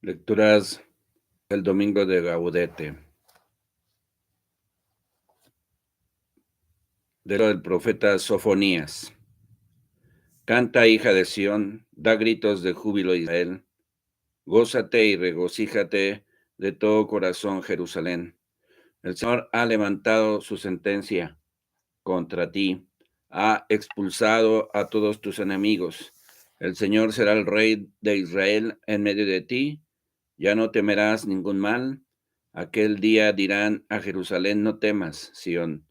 Lecturas el domingo de Gaudete. Del profeta Sofonías. Canta, hija de Sión, da gritos de júbilo Israel. Gózate y regocíjate de todo corazón, Jerusalén. El Señor ha levantado su sentencia contra ti, ha expulsado a todos tus enemigos. El Señor será el rey de Israel en medio de ti. Ya no temerás ningún mal. Aquel día dirán a Jerusalén: no temas, Sión,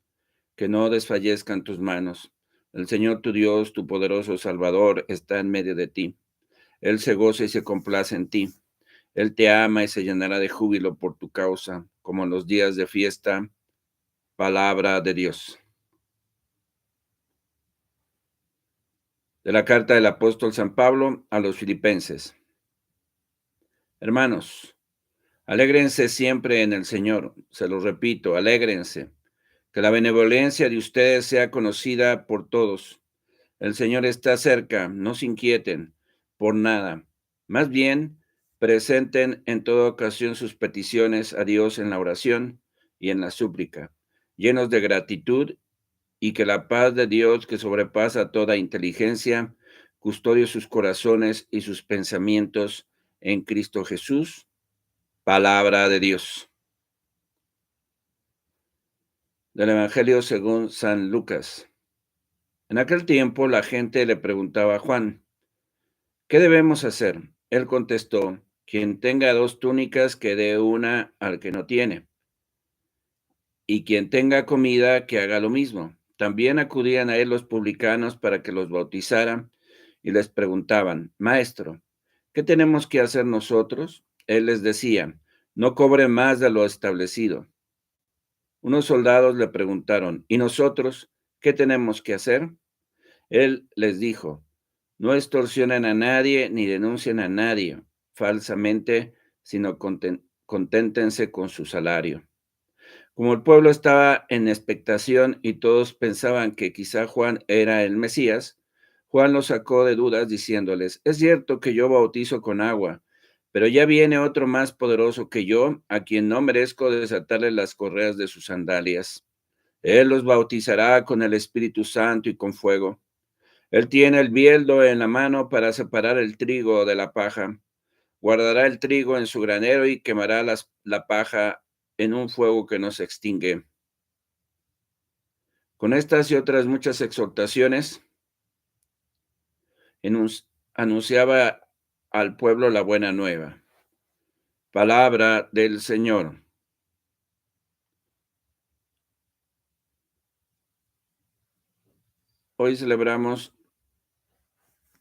que no desfallezcan tus manos. El Señor tu Dios, tu poderoso Salvador, está en medio de ti. Él se goza y se complace en ti. Él te ama y se llenará de júbilo por tu causa, como en los días de fiesta. Palabra de Dios. De la carta del apóstol San Pablo a los filipenses. Hermanos, alégrense siempre en el Señor. Se lo repito, alégrense. Que la benevolencia de ustedes sea conocida por todos. El Señor está cerca, no se inquieten por nada. Más bien, presenten en toda ocasión sus peticiones a Dios en la oración y en la súplica, llenos de gratitud, y que la paz de Dios, que sobrepasa toda inteligencia, custodie sus corazones y sus pensamientos en Cristo Jesús. Palabra de Dios. Del Evangelio según San Lucas. En aquel tiempo la gente le preguntaba a Juan: ¿qué debemos hacer? Él contestó: quien tenga 2 túnicas, que dé una al que no tiene, y quien tenga comida, que haga lo mismo. También acudían a él los publicanos para que los bautizara, y les preguntaban: Maestro, ¿qué tenemos que hacer nosotros? Él les decía: no cobren más de lo establecido. Unos soldados le preguntaron: ¿y nosotros qué tenemos que hacer? Él les dijo: no extorsionen a nadie ni denuncien a nadie falsamente, sino conténtense con su salario. Como el pueblo estaba en expectación y todos pensaban que quizá Juan era el Mesías, Juan los sacó de dudas diciéndoles: es cierto que yo bautizo con agua, pero ya viene otro más poderoso que yo, a quien no merezco desatarle las correas de sus sandalias. Él los bautizará con el Espíritu Santo y con fuego. Él tiene el bieldo en la mano para separar el trigo de la paja. Guardará el trigo en su granero y quemará la paja en un fuego que no se extingue. Con estas y otras muchas exhortaciones, anunciaba al pueblo la buena nueva. Palabra del Señor. Hoy celebramos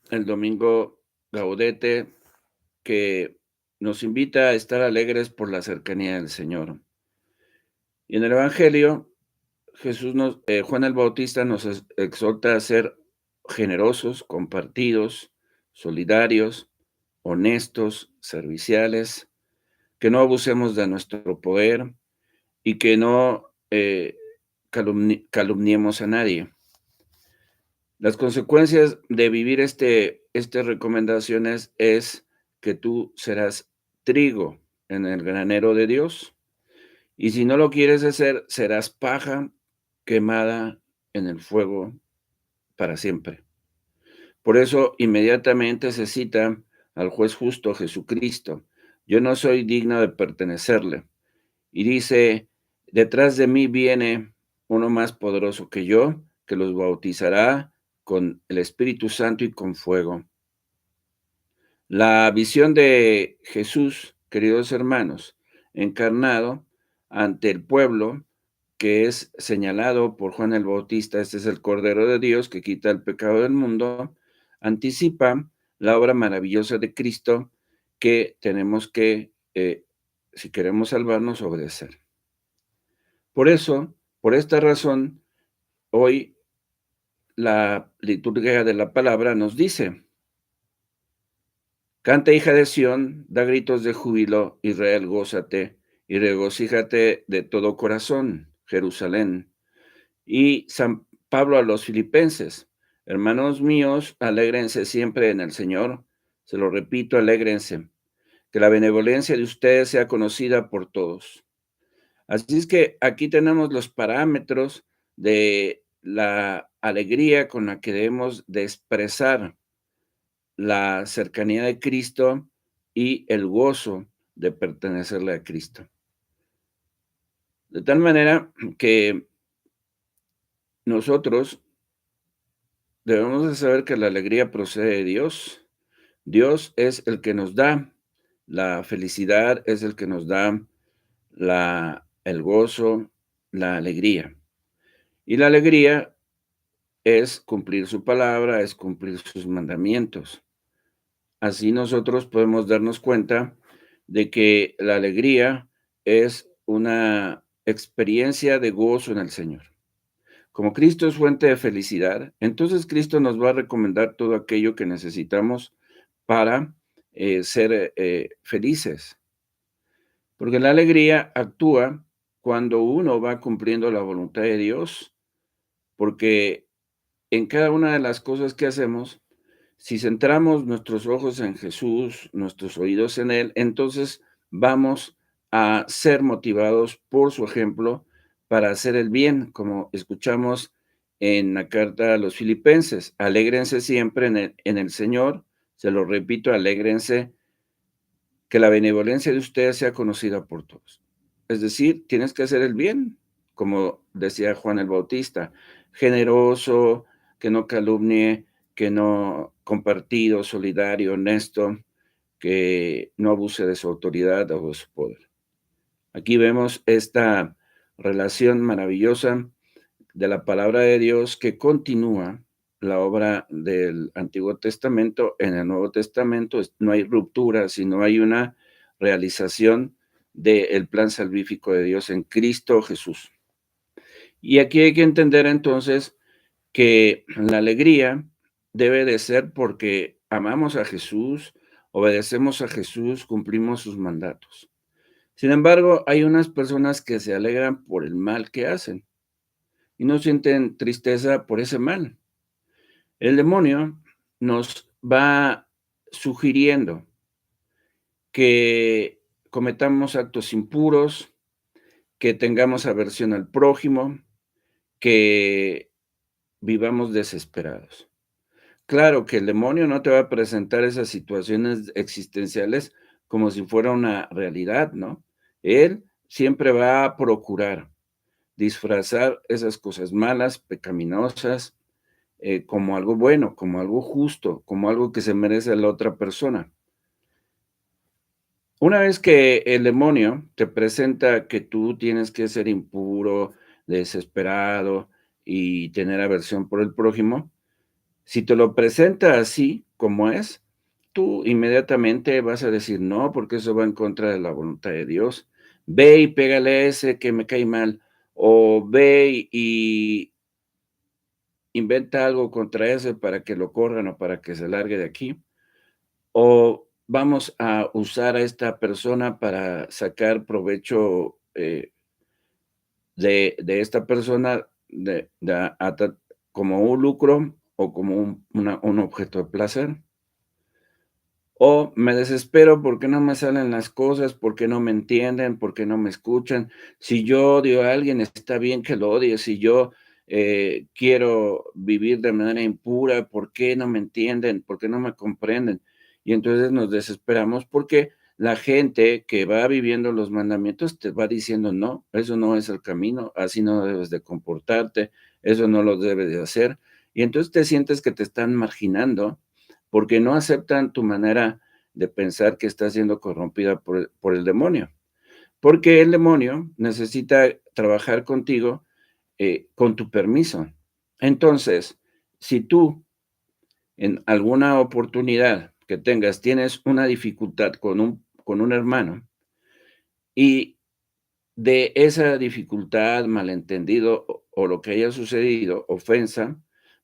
el domingo Gaudete, que nos invita a estar alegres por la cercanía del Señor. Y en el Evangelio, Juan el Bautista nos exhorta a ser generosos, compartidos, solidarios, honestos, serviciales, que no abusemos de nuestro poder y que no calumniemos a nadie. Las consecuencias de vivir estas recomendaciones es que tú serás trigo en el granero de Dios, y si no lo quieres hacer, serás paja quemada en el fuego para siempre. Por eso inmediatamente se cita al juez justo, Jesucristo: yo no soy digno de pertenecerle. Y dice: detrás de mí viene uno más poderoso que yo, que los bautizará con el Espíritu Santo y con fuego. La visión de Jesús, queridos hermanos, encarnado ante el pueblo, que es señalado por Juan el Bautista: este es el Cordero de Dios que quita el pecado del mundo, anticipa la obra maravillosa de Cristo que tenemos que, si queremos salvarnos, obedecer. Por eso, por esta razón, hoy la liturgia de la palabra nos dice: canta, hija de Sión, da gritos de júbilo, Israel, gózate, y regocíjate de todo corazón, Jerusalén. Y San Pablo a los filipenses: hermanos míos, alégrense siempre en el Señor. Se lo repito, alégrense. que la benevolencia de ustedes sea conocida por todos. Así es que aquí tenemos los parámetros de la alegría con la que debemos de expresar la cercanía de Cristo y el gozo de pertenecerle a Cristo. De tal manera que nosotros debemos de saber que la alegría procede de Dios. Dios es el que nos da la felicidad, es el que nos da el gozo, la alegría. Y la alegría es cumplir su palabra, es cumplir sus mandamientos. Así nosotros podemos darnos cuenta de que la alegría es una experiencia de gozo en el Señor. Como Cristo es fuente de felicidad, entonces Cristo nos va a recomendar todo aquello que necesitamos para ser felices. Porque la alegría actúa cuando uno va cumpliendo la voluntad de Dios, porque en cada una de las cosas que hacemos, si centramos nuestros ojos en Jesús, nuestros oídos en Él, entonces vamos a ser motivados por su ejemplo para hacer el bien, como escuchamos en la carta a los Filipenses. Alégrense siempre en el Señor, se lo repito, alégrense, que la benevolencia de ustedes sea conocida por todos. Es decir, tienes que hacer el bien, como decía Juan el Bautista, generoso, que no calumnie, que no compartido, solidario, honesto, que no abuse de su autoridad o de su poder. Aquí vemos esta relación maravillosa de la palabra de Dios que continúa la obra del Antiguo Testamento en el Nuevo Testamento. No hay ruptura, sino hay una realización del plan salvífico de Dios en Cristo Jesús. Y aquí hay que entender entonces que la alegría debe de ser porque amamos a Jesús, obedecemos a Jesús, cumplimos sus mandatos. Sin embargo, hay unas personas que se alegran por el mal que hacen y no sienten tristeza por ese mal. El demonio nos va sugiriendo que cometamos actos impuros, que tengamos aversión al prójimo, que vivamos desesperados. Claro que el demonio no te va a presentar esas situaciones existenciales como si fuera una realidad, ¿no? Él siempre va a procurar disfrazar esas cosas malas, pecaminosas, como algo bueno, como algo justo, como algo que se merece la otra persona. Una vez que el demonio te presenta que tú tienes que ser impuro, desesperado y tener aversión por el prójimo, si te lo presenta así como es, tú inmediatamente vas a decir no, porque eso va en contra de la voluntad de Dios. Ve y pégale a ese que me cae mal, o ve y inventa algo contra ese para que lo corran o para que se largue de aquí, o vamos a usar a esta persona para sacar provecho, de esta persona como un lucro o como un objeto de placer. O me desespero porque no me salen las cosas, porque no me entienden, porque no me escuchan. Si yo odio a alguien, está bien que lo odie. Si yo quiero vivir de manera impura, ¿por qué no me entienden? ¿Por qué no me comprenden? Y entonces nos desesperamos porque la gente que va viviendo los mandamientos te va diciendo, no, eso no es el camino, así no debes de comportarte, eso no lo debes de hacer. Y entonces te sientes que te están marginando porque no aceptan tu manera de pensar que está siendo corrompida por el demonio. Porque el demonio necesita trabajar contigo con tu permiso. Entonces, si tú en alguna oportunidad que tengas tienes una dificultad con un hermano y de esa dificultad, malentendido o lo que haya sucedido, ofensa,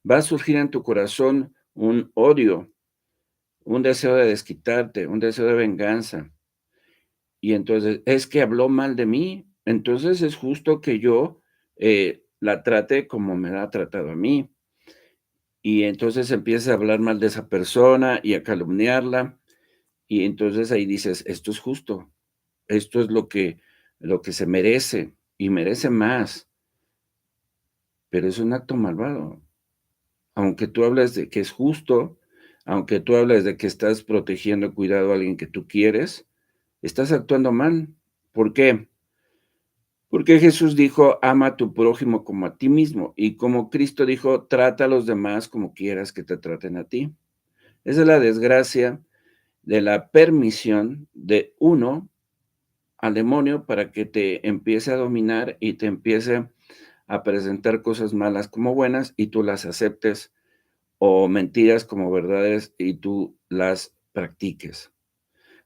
va a surgir en tu corazón un odio, un deseo de desquitarte, un deseo de venganza. Y entonces, es que habló mal de mí, entonces es justo que yo la trate como me la ha tratado a mí. Y entonces empieza a hablar mal de esa persona y a calumniarla. Y entonces ahí dices: "Esto es justo, esto es lo que se merece, y merece más", pero es un acto malvado. Aunque tú hablas de que es justo, aunque tú hablas de que estás protegiendo, cuidado a alguien que tú quieres, estás actuando mal. ¿Por qué? Porque Jesús dijo: "Ama a tu prójimo como a ti mismo", y como Cristo dijo: "Trata a los demás como quieras que te traten a ti". Esa es la desgracia de la permisión de uno al demonio para que te empiece a dominar y te empiece a presentar cosas malas como buenas y tú las aceptes, o mentiras como verdades y tú las practiques.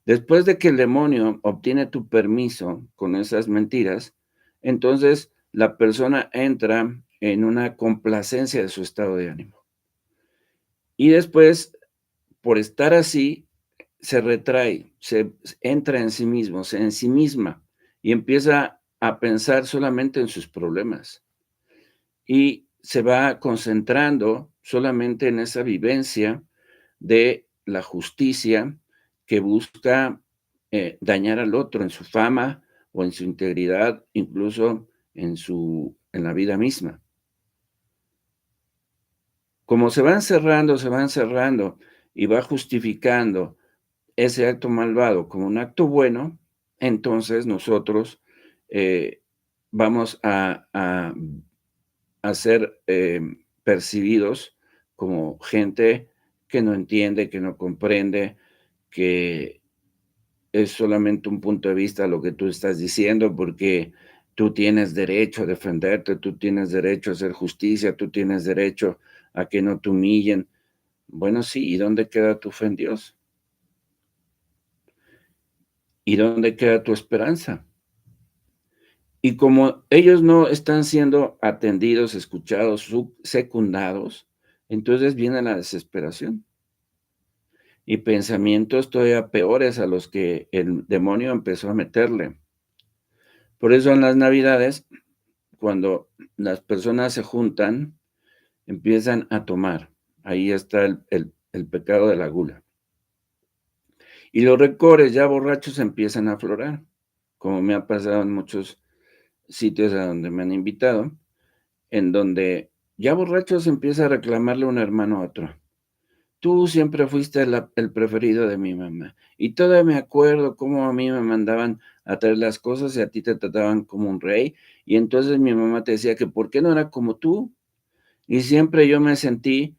Después de que el demonio obtiene tu permiso con esas mentiras, entonces la persona entra en una complacencia de su estado de ánimo. Y después, por estar así, se retrae, se entra en sí mismo, se ensimisma y empieza a pensar solamente en sus problemas. Y se va concentrando solamente en esa vivencia de la justicia que busca, dañar al otro en su fama o en su integridad, incluso en la vida misma. Como se va encerrando y va justificando ese acto malvado como un acto bueno, entonces nosotros, vamos a ser, percibidos como gente que no entiende, que no comprende, que es solamente un punto de vista lo que tú estás diciendo, porque tú tienes derecho a defenderte, tú tienes derecho a hacer justicia, tú tienes derecho a que no te humillen. Bueno, sí, ¿y dónde queda tu fe en Dios? ¿Y dónde queda tu esperanza? Y como ellos no están siendo atendidos, escuchados, secundados, entonces viene la desesperación y pensamientos todavía peores a los que el demonio empezó a meterle. Por eso en las Navidades, cuando las personas se juntan, empiezan a tomar. Ahí está el pecado de la gula. Y los recores ya borrachos empiezan a aflorar, como me ha pasado en muchos sitios a donde me han invitado, en donde ya borracho se empieza a reclamarle un hermano a otro. Tú siempre fuiste el preferido de mi mamá. Y todavía me acuerdo cómo a mí me mandaban a traer las cosas y a ti te trataban como un rey. Y entonces mi mamá te decía que por qué no era como tú. Y siempre yo me sentí,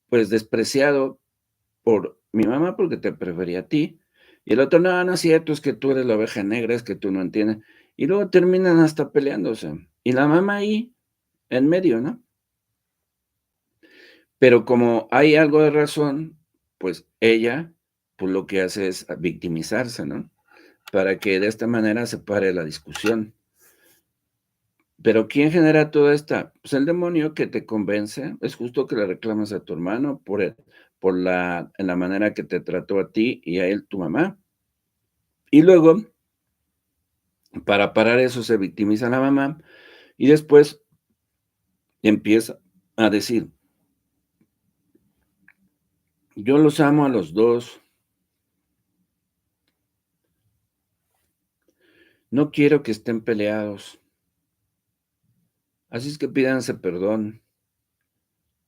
pues, despreciado por mi mamá porque te prefería a ti. Y el otro, no, no es cierto, es que tú eres la oveja negra, es que tú no entiendes. Y luego terminan hasta peleándose. Y la mamá ahí en medio, ¿no? Pero como hay algo de razón, pues ella, pues lo que hace es victimizarse, ¿no? Para que de esta manera se pare la discusión. Pero ¿quién genera toda esta? Pues el demonio que te convence. Es justo que le reclamas a tu hermano por la manera que te trató a ti y a él tu mamá. Y luego, para parar eso, se victimiza la mamá y después empieza a decir: "Yo los amo a los 2, no quiero que estén peleados, así es que pídanse perdón,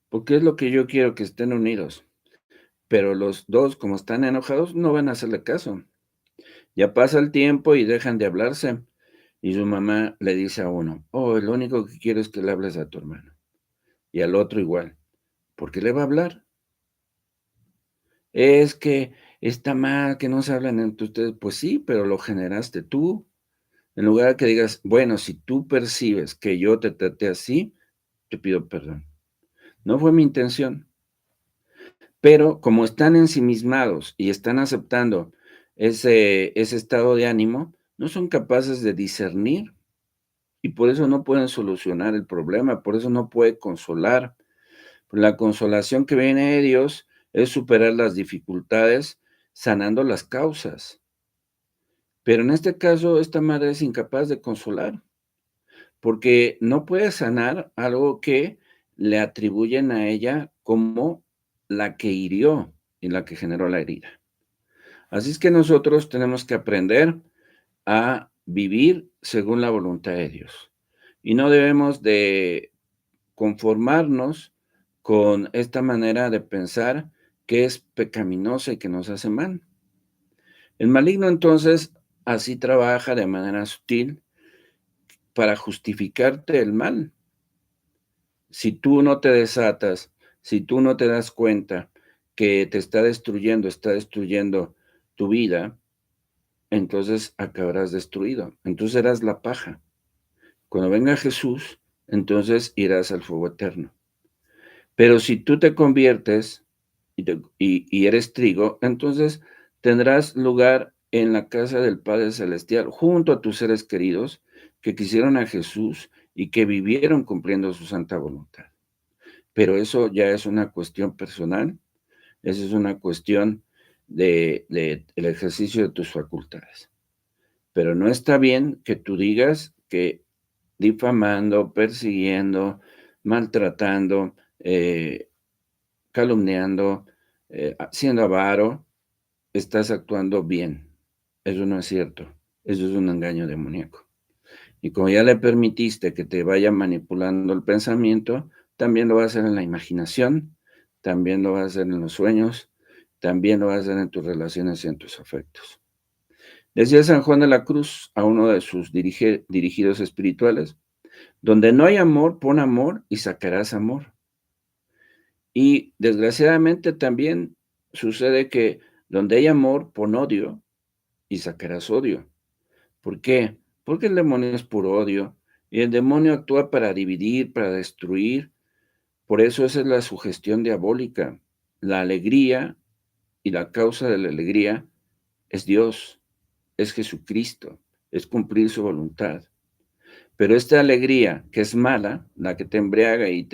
porque es lo que yo quiero, que estén unidos". Pero los 2, como están enojados, no van a hacerle caso. Ya pasa el tiempo y dejan de hablarse, y su mamá le dice a uno: "Oh, lo único que quiero es que le hables a tu hermano", y al otro igual, ¿por qué le va a hablar? Es que está mal que no se hablen entre ustedes. Pues sí, pero lo generaste tú. En lugar de que digas: "Bueno, si tú percibes que yo te traté así, te pido perdón. No fue mi intención". Pero como están ensimismados y están aceptando ese estado de ánimo, no son capaces de discernir y por eso no pueden solucionar el problema, por eso no puede consolar. La consolación que viene de Dios es superar las dificultades sanando las causas. Pero en este caso, esta madre es incapaz de consolar, porque no puede sanar algo que le atribuyen a ella como la que hirió y la que generó la herida. Así es que nosotros tenemos que aprender a vivir según la voluntad de Dios. Y no debemos de conformarnos con esta manera de pensar que es pecaminosa y que nos hace mal. El maligno entonces así trabaja de manera sutil para justificarte el mal. Si tú no te desatas, si tú no te das cuenta que te está destruyendo tu vida, entonces acabarás destruido. Entonces serás la paja. Cuando venga Jesús, entonces irás al fuego eterno. Pero si tú te conviertes y eres trigo, entonces tendrás lugar en la casa del Padre Celestial junto a tus seres queridos que quisieron a Jesús y que vivieron cumpliendo su santa voluntad. Pero eso ya es una cuestión personal, eso es una cuestión de el ejercicio de tus facultades. Pero no está bien que tú digas que difamando, persiguiendo, maltratando, calumniando, siendo avaro, estás actuando bien. Eso no es cierto. Eso es un engaño demoníaco. Y como ya le permitiste que te vaya manipulando el pensamiento, también lo va a hacer en la imaginación, también lo va a hacer en los sueños, también lo va a hacer en tus relaciones y en tus afectos. Decía San Juan de la Cruz a uno de sus dirigidos espirituales, donde no hay amor, pon amor y sacarás amor. Y desgraciadamente también sucede que donde hay amor, pon odio y sacarás odio. ¿Por qué? Porque el demonio es puro odio y el demonio actúa para dividir, para destruir. Por eso esa es la sugestión diabólica. La alegría y la causa de la alegría es Dios, es Jesucristo, es cumplir su voluntad. Pero esta alegría que es mala, la que te embriaga y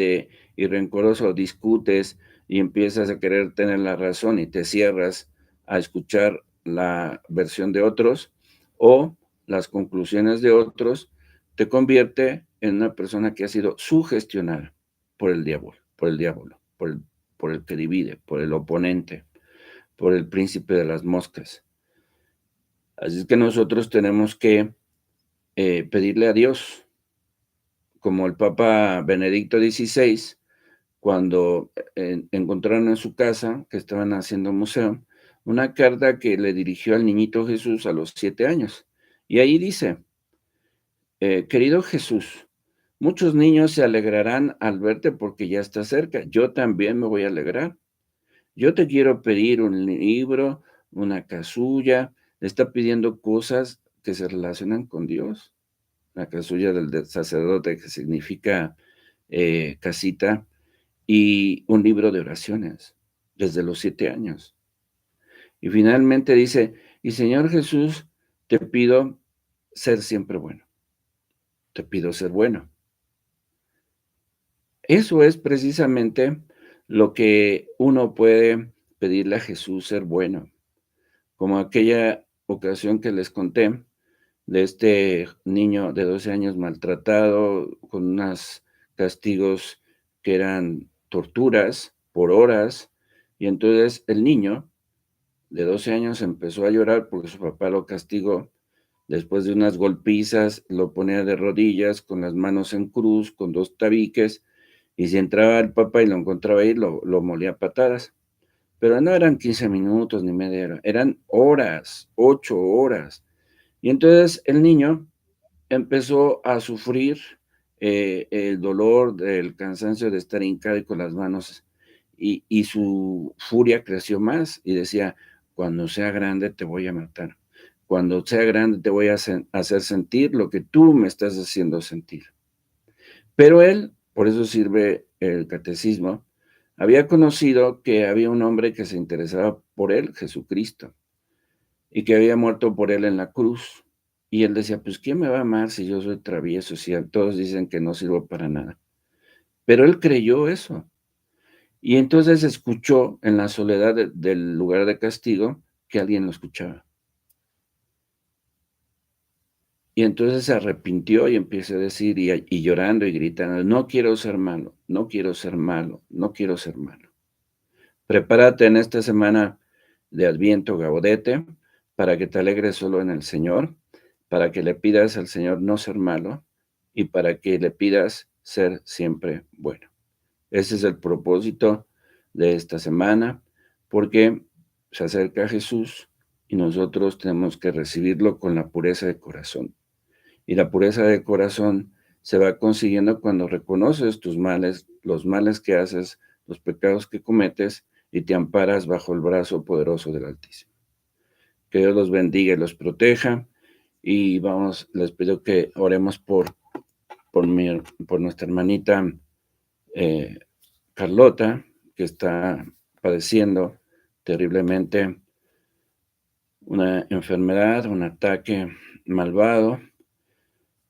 rencoroso discutes y empiezas a querer tener la razón y te cierras a escuchar la versión de otros o las conclusiones de otros, te convierte en una persona que ha sido sugestionada por el diablo, por el que divide, por el oponente, por el príncipe de las moscas. Así es que nosotros tenemos que pedirle a Dios, como el Papa Benedicto XVI, cuando encontraron en su casa, que estaban haciendo museo, una carta que le dirigió al niñito Jesús a los 7 años. Y ahí dice, querido Jesús, muchos niños se alegrarán al verte porque ya está cerca. Yo también me voy a alegrar. Yo te quiero pedir un libro, una casulla. Le está pidiendo cosas que se relacionan con Dios. La casulla del sacerdote, que significa casita, y un libro de oraciones desde los 7 años. Y finalmente dice, y Señor Jesús, te pido ser siempre bueno, te pido ser bueno. Eso es precisamente lo que uno puede pedirle a Jesús, ser bueno, como aquella ocasión que les conté de este niño de 12 años maltratado con unos castigos que eran torturas por horas, y entonces el niño de 12 años empezó a llorar porque su papá lo castigó. Después de unas golpizas, lo ponía de rodillas, con las manos en cruz, con 2 tabiques, y si entraba el papá y lo encontraba ahí, lo molía a patadas. Pero no eran 15 minutos ni media hora, eran horas, 8 horas. Y entonces el niño empezó a sufrir, el dolor del cansancio de estar hincado y con las manos, y su furia creció más, y decía: "Cuando sea grande te voy a matar. Cuando sea grande te voy a hacer sentir lo que tú me estás haciendo sentir". Pero él, por eso sirve el catecismo, había conocido que había un hombre que se interesaba por él, Jesucristo, y que había muerto por él en la cruz. Y él decía: "Pues, ¿quién me va a amar si yo soy travieso? Si a todos dicen que no sirvo para nada". Pero él creyó eso. Y entonces escuchó en la soledad del lugar de castigo que alguien lo escuchaba. Y entonces se arrepintió y empieza a decir, y llorando y gritando: "No quiero ser malo, no quiero ser malo, no quiero ser malo". Prepárate en esta semana, de Adviento Gaudete, para que te alegres solo en el Señor, para que le pidas al Señor no ser malo y para que le pidas ser siempre bueno. Ese es el propósito de esta semana, porque se acerca Jesús y nosotros tenemos que recibirlo con la pureza de corazón. Y la pureza de corazón se va consiguiendo cuando reconoces tus males, los males que haces, los pecados que cometes y te amparas bajo el brazo poderoso del Altísimo. Que Dios los bendiga y los proteja. Y vamos, les pido que oremos por nuestra hermanita eh, Carlota, que está padeciendo terriblemente una enfermedad, un ataque malvado,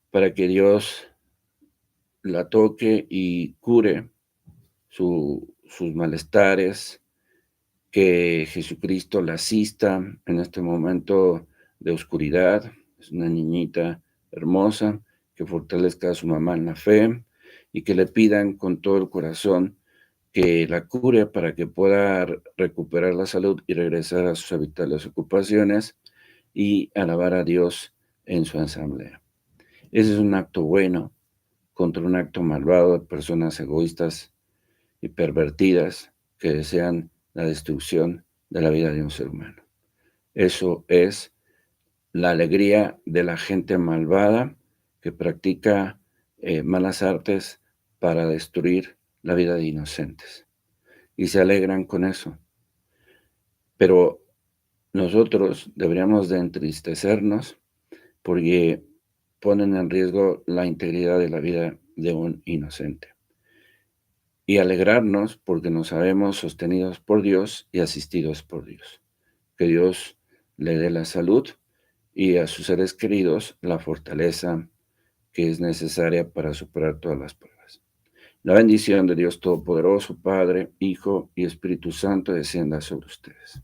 para que Dios la toque y cure sus malestares, que Jesucristo la asista en este momento de oscuridad. Es una niñita hermosa, que fortalezca a su mamá en la fe y que le pidan con todo el corazón que la cure para que pueda recuperar la salud y regresar a sus habituales ocupaciones y alabar a Dios en su asamblea. Ese es un acto bueno contra un acto malvado de personas egoístas y pervertidas que desean la destrucción de la vida de un ser humano. Eso es la alegría de la gente malvada que practica malas artes para destruir la vida de inocentes. Y se alegran con eso. Pero nosotros deberíamos de entristecernos porque ponen en riesgo la integridad de la vida de un inocente. Y alegrarnos porque nos sabemos sostenidos por Dios y asistidos por Dios. Que Dios le dé la salud y a sus seres queridos la fortaleza que es necesaria para superar todas las pruebas. La bendición de Dios Todopoderoso, Padre, Hijo y Espíritu Santo descienda sobre ustedes.